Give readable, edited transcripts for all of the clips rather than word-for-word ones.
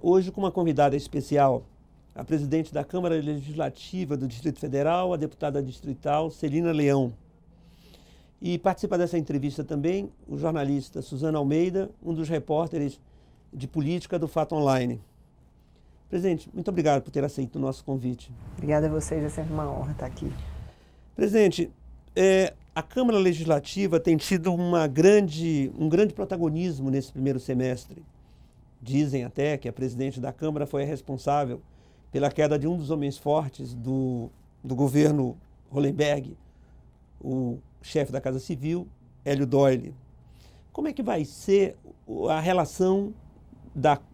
hoje com uma convidada especial, a presidente da Câmara Legislativa do Distrito Federal, a deputada distrital Celina Leão. E participa dessa entrevista também o jornalista Suzano Almeida, um dos repórteres de política do Fato Online. Presidente, muito obrigado por ter aceito o nosso convite. Obrigada a vocês, é sempre uma honra estar aqui. Presidente, a Câmara Legislativa tem tido um grande protagonismo nesse primeiro semestre. Dizem até que a presidente da Câmara foi a responsável pela queda de um dos homens fortes do governo Hollenberg, o chefe da Casa Civil, Hélio Doyle. Como é que vai ser a relação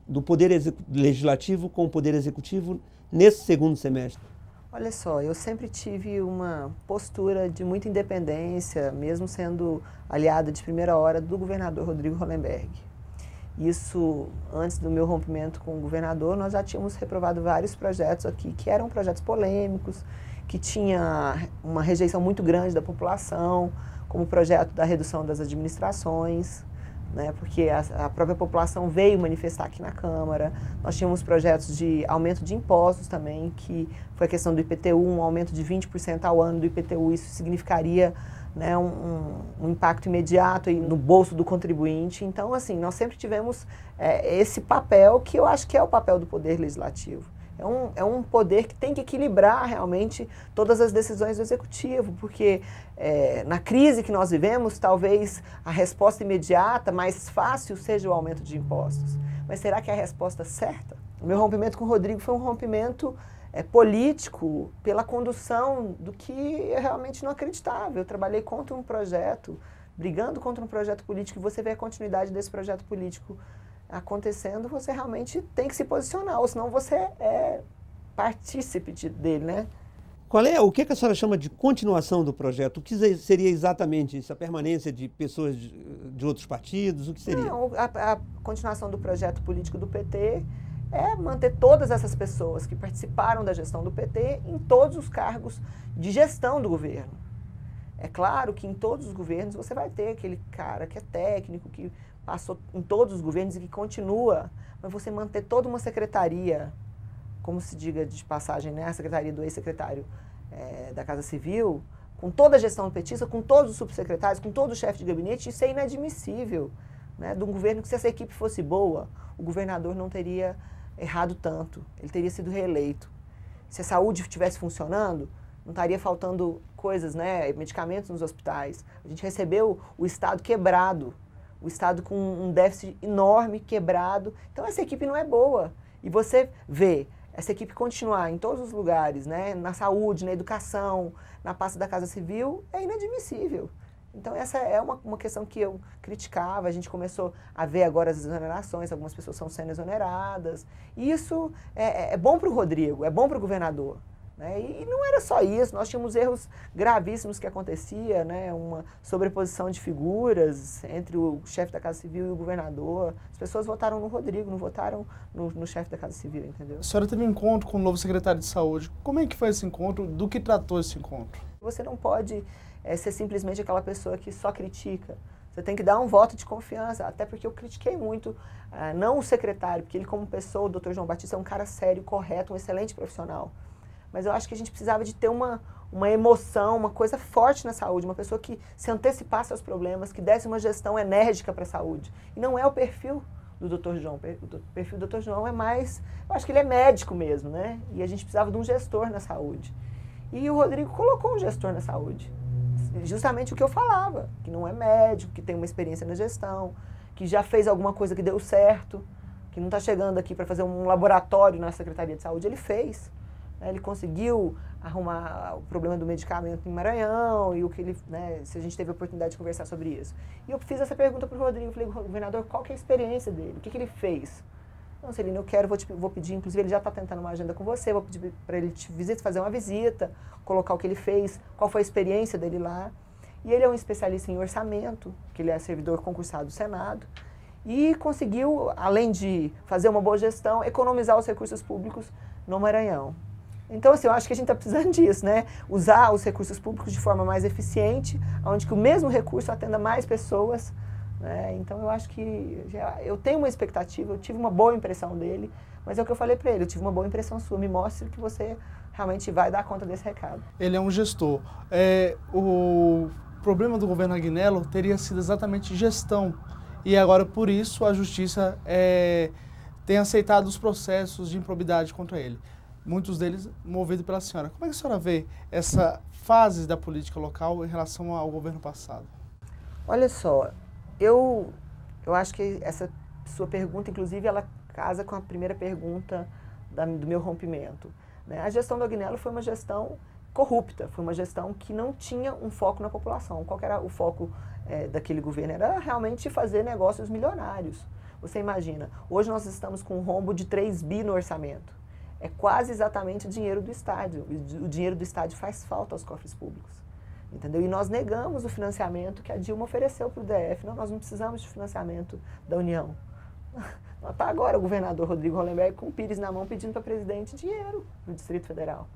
do Poder Legislativo com o Poder Executivo nesse segundo semestre? Olha só, eu sempre tive uma postura de muita independência, mesmo sendo aliada de primeira hora do governador Rodrigo Hollenberg. Isso, antes do meu rompimento com o governador, nós já tínhamos reprovado vários projetos aqui, que eram projetos polêmicos, que tinha uma rejeição muito grande da população, como o projeto da redução das administrações, né, porque a própria população veio manifestar aqui na Câmara. Nós tínhamos projetos de aumento de impostos também, que foi a questão do IPTU, um aumento de 20% ao ano do IPTU. Isso significaria, né, um impacto imediato aí no bolso do contribuinte. Então, assim, nós sempre tivemos esse papel, que eu acho que é o papel do Poder Legislativo. É um poder que tem que equilibrar realmente todas as decisões do Executivo, porque na crise que nós vivemos, talvez a resposta imediata, mais fácil, seja o aumento de impostos. Mas será que é a resposta certa? O meu rompimento com o Rodrigo foi um rompimento político pela condução do que eu realmente não acreditava. Eu trabalhei contra um projeto, brigando contra um projeto político, e você vê a continuidade desse projeto político acontecendo, você realmente tem que se posicionar, ou senão você é partícipe dele, né? O que a senhora chama de continuação do projeto? O que seria exatamente isso? A permanência de pessoas de outros partidos? O que seria? Não, a continuação do projeto político do PT é manter todas essas pessoas que participaram da gestão do PT em todos os cargos de gestão do governo. É claro que em todos os governos você vai ter aquele cara que é técnico, que passou em todos os governos e que continua, mas você manter toda uma secretaria, como se diga de passagem, né, a secretaria do ex-secretário da Casa Civil, com toda a gestão petista, com todos os subsecretários, com todo o chefe de gabinete, isso é inadmissível, né, de um governo que, se essa equipe fosse boa, o governador não teria errado tanto, ele teria sido reeleito. Se a saúde estivesse funcionando, não estaria faltando coisas, né, medicamentos nos hospitais. A gente recebeu o Estado quebrado, o Estado com um déficit enorme, quebrado. Então, essa equipe não é boa. E você vê essa equipe continuar em todos os lugares, né, na saúde, na educação, na pasta da Casa Civil, é inadmissível. Então, essa é uma questão que eu criticava. A gente começou a ver agora as exonerações, algumas pessoas estão sendo exoneradas. E isso é bom para o Rodrigo, é bom para o governador. Né? E não era só isso, nós tínhamos erros gravíssimos que acontecia, né? Uma sobreposição de figuras entre o chefe da Casa Civil e o governador. As pessoas votaram no Rodrigo, não votaram no chefe da Casa Civil, entendeu? A senhora teve um encontro com o novo secretário de Saúde. Como é que foi esse encontro? Do que tratou esse encontro? Você não pode ser simplesmente aquela pessoa que só critica. Você tem que dar um voto de confiança, até porque eu critiquei muito, não o secretário, porque ele como pessoa, o Dr. João Batista, é um cara sério, correto, um excelente profissional. Mas eu acho que a gente precisava de ter uma emoção, uma coisa forte na saúde, uma pessoa que se antecipasse aos problemas, que desse uma gestão enérgica para a saúde. E não é o perfil do Dr. João. O perfil do Dr. João é mais... Eu acho que ele é médico mesmo, né? E a gente precisava de um gestor na saúde. E o Rodrigo colocou um gestor na saúde. Justamente o que eu falava, que não é médico, que tem uma experiência na gestão, que já fez alguma coisa que deu certo, que não está chegando aqui para fazer um laboratório na Secretaria de Saúde. Ele fez. Ele conseguiu arrumar o problema do medicamento em Maranhão e o que ele, né, se a gente teve a oportunidade de conversar sobre isso. E eu fiz essa pergunta para o Rodrigo, falei, governador, qual que é a experiência dele? O que ele fez? Não, Celina, vou pedir, inclusive ele já está tentando uma agenda com você, vou pedir para ele fazer uma visita, colocar o que ele fez, qual foi a experiência dele lá. E ele é um especialista em orçamento, que ele é servidor concursado do Senado, e conseguiu, além de fazer uma boa gestão, economizar os recursos públicos no Maranhão. Então, assim, eu acho que a gente está precisando disso, né? Usar os recursos públicos de forma mais eficiente, onde que o mesmo recurso atenda mais pessoas, né? Então, eu acho que eu tenho uma expectativa, eu tive uma boa impressão dele, Mas é o que eu falei para ele, eu tive uma boa impressão sua, me mostre que você realmente vai dar conta desse recado. Ele é um gestor. O problema do governo Agnello teria sido exatamente gestão. E agora, por isso, a justiça tem aceitado os processos de improbidade contra ele. Muitos deles movidos pela senhora. Como é que a senhora vê essa fase da política local em relação ao governo passado? Olha só, eu acho que essa sua pergunta, inclusive, ela casa com a primeira pergunta do meu rompimento. Né? A gestão do Agnello foi uma gestão corrupta, foi uma gestão que não tinha um foco na população. Qual que era o foco daquele governo? Era realmente fazer negócios milionários. Você imagina, hoje nós estamos com um rombo de 3 bi no orçamento. É quase exatamente o dinheiro do estádio. O dinheiro do estádio faz falta aos cofres públicos. Entendeu? E nós negamos o financiamento que a Dilma ofereceu para o DF. Não, nós não precisamos de financiamento da União. Está agora o governador Rodrigo Hollenberg com o Pires na mão pedindo para o presidente dinheiro no Distrito Federal.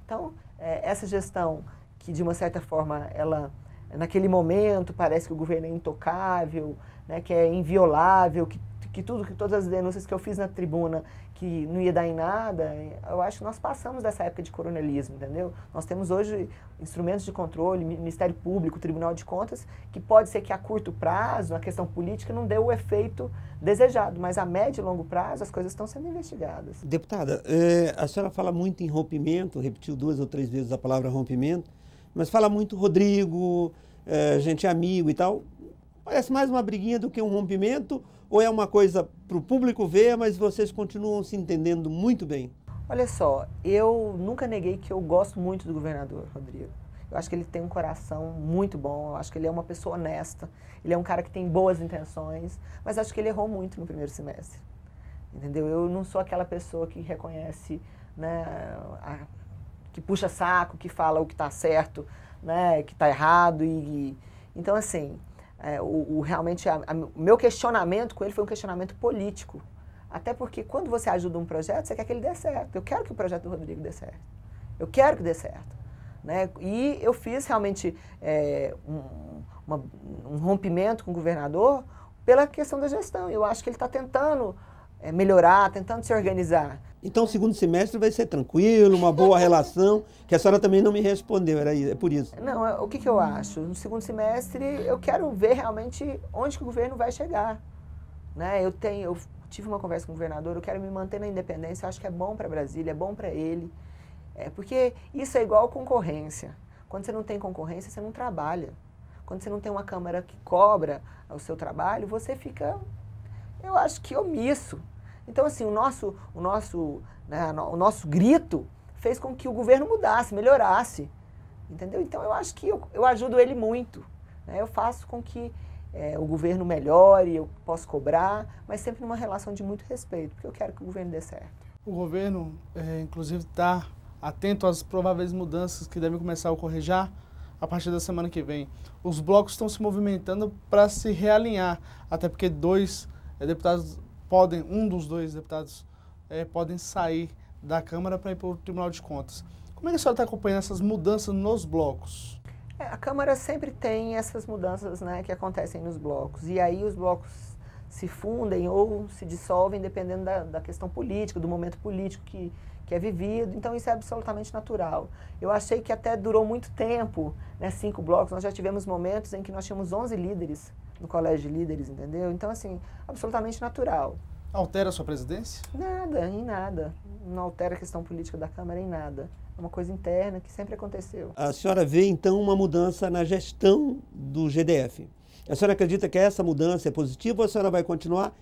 Então, essa gestão que, de uma certa forma, ela, naquele momento, parece que o governo é intocável, né, que é inviolável, que todas as denúncias que eu fiz na tribuna, que não ia dar em nada, eu acho que nós passamos dessa época de coronelismo, entendeu? Nós temos hoje instrumentos de controle, Ministério Público, Tribunal de Contas, que pode ser que a curto prazo, na questão política, não dê o efeito desejado, mas a médio e longo prazo as coisas estão sendo investigadas. Deputada, a senhora fala muito em rompimento, repetiu 2 ou 3 vezes a palavra rompimento, mas fala muito Rodrigo, gente amigo e tal. Parece mais uma briguinha do que um rompimento, ou é uma coisa para o público ver, mas vocês continuam se entendendo muito bem? Olha só, eu nunca neguei que eu gosto muito do governador Rodrigo. Eu acho que ele tem um coração muito bom, eu acho que ele é uma pessoa honesta, ele é um cara que tem boas intenções, mas acho que ele errou muito no primeiro semestre. Entendeu? Eu não sou aquela pessoa que reconhece, né, que puxa saco, que fala o que está certo, né, que está errado. Então, assim, realmente o meu questionamento com ele foi um questionamento político. Até porque quando você ajuda um projeto, você quer que ele dê certo. Eu quero que o projeto do Rodrigo dê certo. Eu quero que dê certo. Né? E eu fiz realmente um rompimento com o governador pela questão da gestão. Eu acho que ele está tentando melhorar, tentando se organizar. Então o segundo semestre vai ser tranquilo, uma boa relação, que a senhora também não me respondeu, é por isso. Não, o que eu acho? No segundo semestre eu quero ver realmente onde que o governo vai chegar. Né? Eu tive uma conversa com o governador, eu quero me manter na independência, eu acho que é bom para Brasília, é bom para ele. Porque isso é igual concorrência. Quando você não tem concorrência, você não trabalha. Quando você não tem uma Câmara que cobra o seu trabalho, você fica, eu acho que omisso. Então, assim, o nosso grito fez com que o governo mudasse, melhorasse. Entendeu? Então, eu acho que eu ajudo ele muito. Né? Eu faço com que o governo melhore, eu posso cobrar, mas sempre numa relação de muito respeito, porque eu quero que o governo dê certo. O governo, inclusive, está atento às prováveis mudanças que devem começar a ocorrer já a partir da semana que vem. Os blocos estão se movimentando para se realinhar, até porque um dos dois deputados podem sair da Câmara para ir para o Tribunal de Contas. Como é que a senhora está acompanhando essas mudanças nos blocos? A Câmara sempre tem essas mudanças, né, que acontecem nos blocos, e aí os blocos se fundem ou se dissolvem dependendo da questão política, do momento político que é vivido, então isso é absolutamente natural. Eu achei que até durou muito tempo, né, 5 blocos, nós já tivemos momentos em que nós tínhamos 11 líderes no colégio de líderes, entendeu? Então, assim, absolutamente natural. Altera a sua presidência? Nada, em nada. Não altera a questão política da Câmara em nada. É uma coisa interna que sempre aconteceu. A senhora vê, então, uma mudança na gestão do GDF. A senhora acredita que essa mudança é positiva ou a senhora vai continuar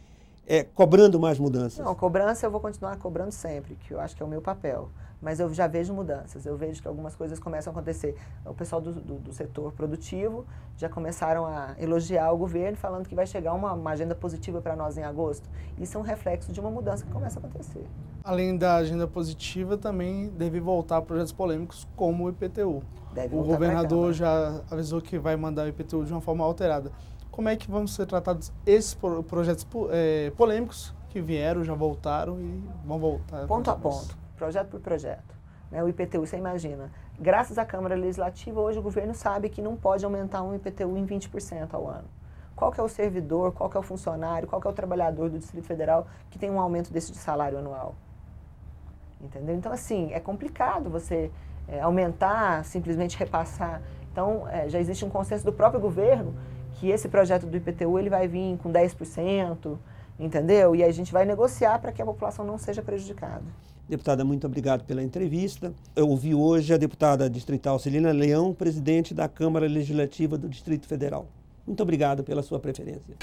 cobrando mais mudanças? Não, cobrança eu vou continuar cobrando sempre, que eu acho que é o meu papel. Mas eu já vejo mudanças, eu vejo que algumas coisas começam a acontecer. O pessoal do setor produtivo já começaram a elogiar o governo, falando que vai chegar uma agenda positiva para nós em agosto. Isso é um reflexo de uma mudança que começa a acontecer. Além da agenda positiva, também deve voltar projetos polêmicos como o IPTU. O governador já avisou que vai mandar o IPTU de uma forma alterada. Como é que vão ser tratados esses projetos polêmicos que vieram, já voltaram e vão voltar? Ponto a ponto, projeto por projeto. Né? O IPTU, você imagina, graças à Câmara Legislativa, hoje o governo sabe que não pode aumentar um IPTU em 20% ao ano. qual que é o servidor, qual que é o funcionário, qual que é o trabalhador do Distrito Federal que tem um aumento desse de salário anual. Entendeu? Então, assim, é complicado você aumentar, simplesmente repassar. Então, já existe um consenso do próprio governo que esse projeto do IPTU ele vai vir com 10%, entendeu? E a gente vai negociar para que a população não seja prejudicada. Deputada, muito obrigado pela entrevista. Eu ouvi hoje a deputada distrital Celina Leão, presidente da Câmara Legislativa do Distrito Federal. Muito obrigado pela sua preferência.